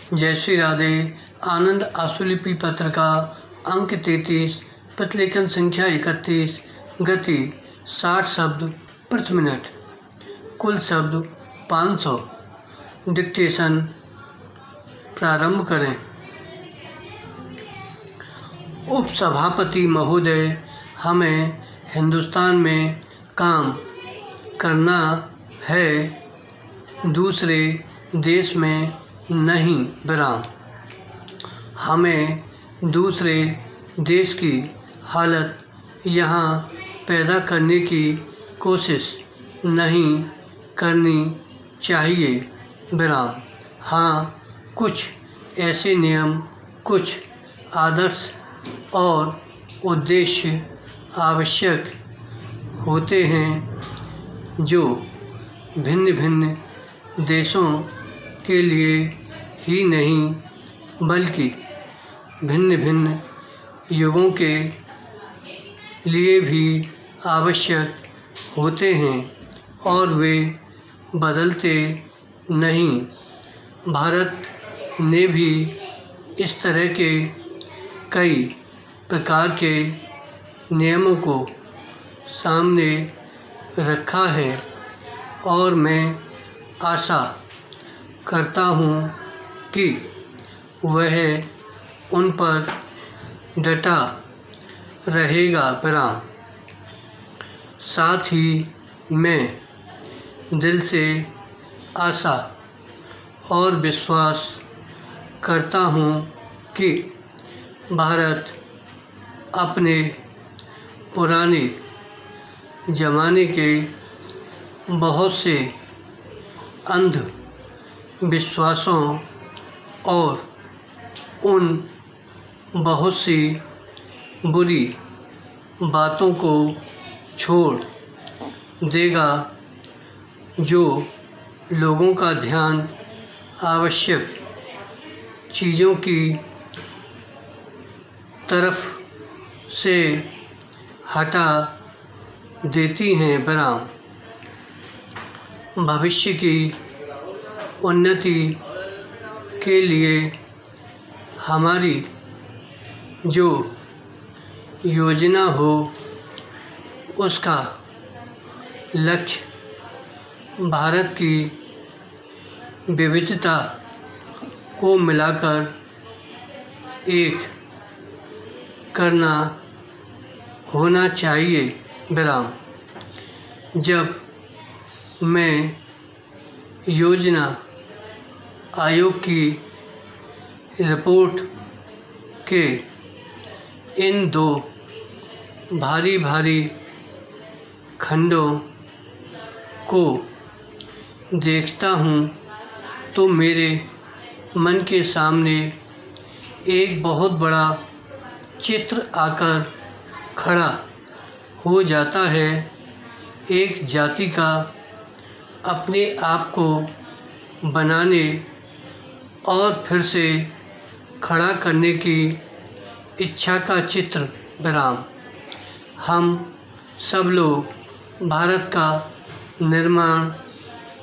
जय श्री राधे। आनंद आशुलिपि पत्र का अंक 33, प्रतिलेखन संख्या 31, गति 60 शब्द प्रति मिनट, कुल शब्द 500। डिक्टेशन प्रारंभ करें। उपसभापति महोदय, हमें हिंदुस्तान में काम करना है, दूसरे देश में नहीं विराम। हमें दूसरे देश की हालत यहाँ पैदा करने की कोशिश नहीं करनी चाहिए विराम। हाँ, कुछ ऐसे नियम, कुछ आदर्श और उद्देश्य आवश्यक होते हैं जो भिन्न भिन्न देशों के लिए ही नहीं बल्कि भिन्न भिन्न युगों के लिए भी आवश्यक होते हैं और वे बदलते नहीं। भारत ने भी इस तरह के कई प्रकार के नियमों को सामने रखा है और मैं आशा करता हूँ कि वह उन पर डटा रहेगा विराम। साथ ही मैं दिल से आशा और विश्वास करता हूँ कि भारत अपने पुराने ज़माने के बहुत से अंध विश्वासों और उन बहुत सी बुरी बातों को छोड़ देगा जो लोगों का ध्यान आवश्यक चीज़ों की तरफ से हटा देती हैं विराम। भविष्य की उन्नति के लिए हमारी जो योजना हो उसका लक्ष्य भारत की विविधता को मिलाकर एक करना होना चाहिए विराम। जब मैं योजना आयोग की रिपोर्ट के इन दो भारी भारी खंडों को देखता हूँ तो मेरे मन के सामने एक बहुत बड़ा चित्र आकर खड़ा हो जाता है। एक जाति का अपने आप को बनाने और फिर से खड़ा करने की इच्छा का चित्र विराम। हम सब लोग भारत का निर्माण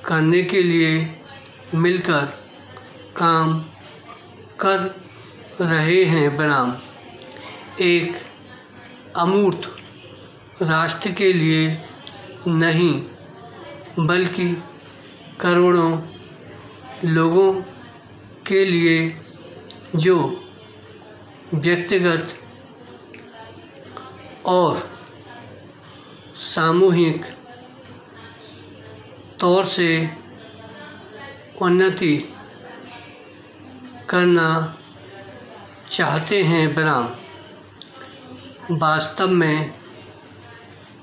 करने के लिए मिलकर काम कर रहे हैं विराम। एक अमूर्त राष्ट्र के लिए नहीं बल्कि करोड़ों लोगों के लिए जो व्यक्तिगत और सामूहिक तौर से उन्नति करना चाहते हैं विराम। वास्तव में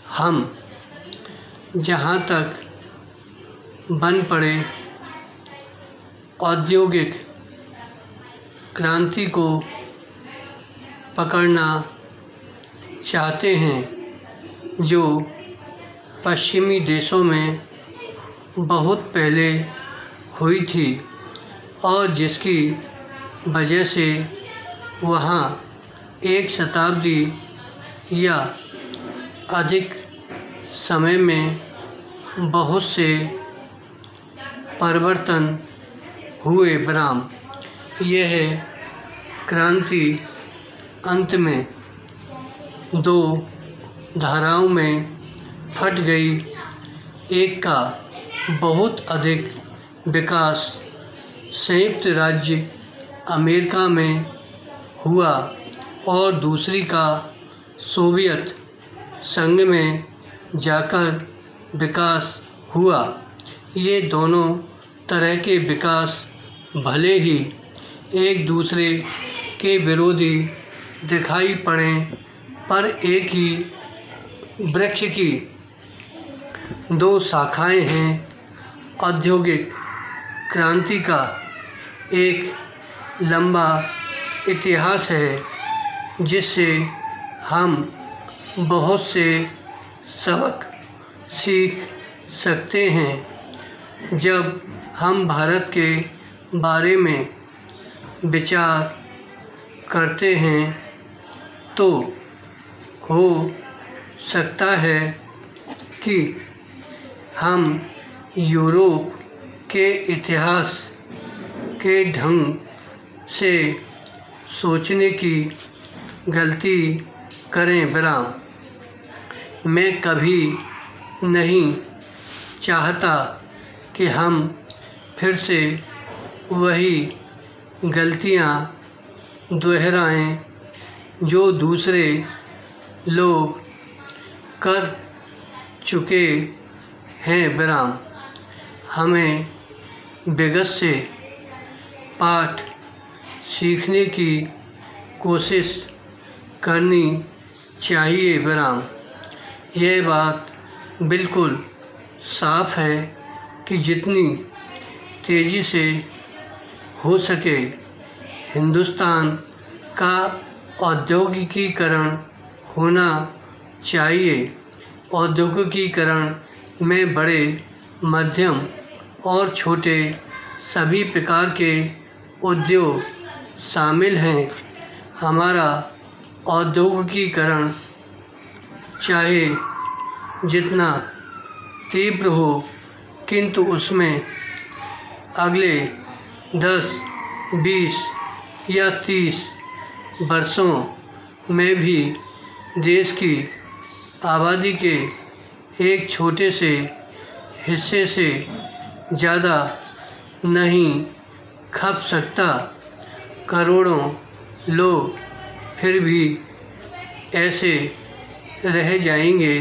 हम जहाँ तक बन पड़े औद्योगिक क्रांति को पकड़ना चाहते हैं जो पश्चिमी देशों में बहुत पहले हुई थी और जिसकी वजह से वहाँ एक शताब्दी या अधिक समय में बहुत से परिवर्तन हुए विराम। यह क्रांति अंत में दो धाराओं में फट गई। एक का बहुत अधिक विकास संयुक्त राज्य अमेरिका में हुआ और दूसरी का सोवियत संघ में जाकर विकास हुआ। ये दोनों तरह के विकास भले ही एक दूसरे के विरोधी दिखाई पड़ें, पर एक ही वृक्ष की दो शाखाएं हैं। औद्योगिक क्रांति का एक लंबा इतिहास है, जिससे हम बहुत से सबक सीख सकते हैं। जब हम भारत के बारे में विचार करते हैं तो हो सकता है कि हम यूरोप के इतिहास के ढंग से सोचने की गलती करें। विराम। मैं कभी नहीं चाहता कि हम फिर से वही गलतियां दोहराएं जो दूसरे लोग कर चुके हैं। विराम। हमें विगत से पाठ सीखने की कोशिश करनी चाहिए। विराम। यह बात बिल्कुल साफ है कि जितनी तेज़ी से हो सके हिंदुस्तान का औद्योगिकीकरण होना चाहिए। औद्योगिकीकरण में बड़े, मध्यम और छोटे सभी प्रकार के उद्योग शामिल हैं। हमारा औद्योगिकीकरण चाहे जितना तीव्र हो, किंतु उसमें अगले 10, 20 या 30 वर्षों में भी देश की आबादी के एक छोटे से हिस्से से ज़्यादा नहीं खप सकता। करोड़ों लोग फिर भी ऐसे रह जाएंगे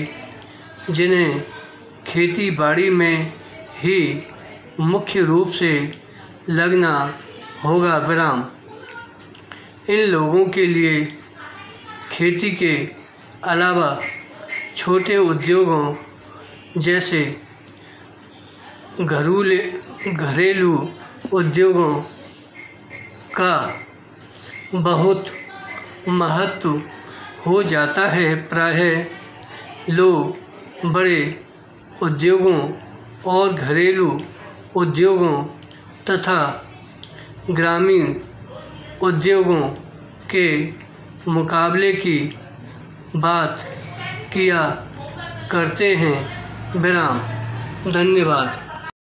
जिन्हें खेती बाड़ी में ही मुख्य रूप से लगना होगा। विराम। इन लोगों के लिए खेती के अलावा छोटे उद्योगों जैसे घरेलू उद्योगों का बहुत महत्व हो जाता है। प्रायः लोग बड़े उद्योगों और घरेलू उद्योगों तथा ग्रामीण उद्योगों के मुकाबले की बात किया करते हैं। विराम। धन्यवाद।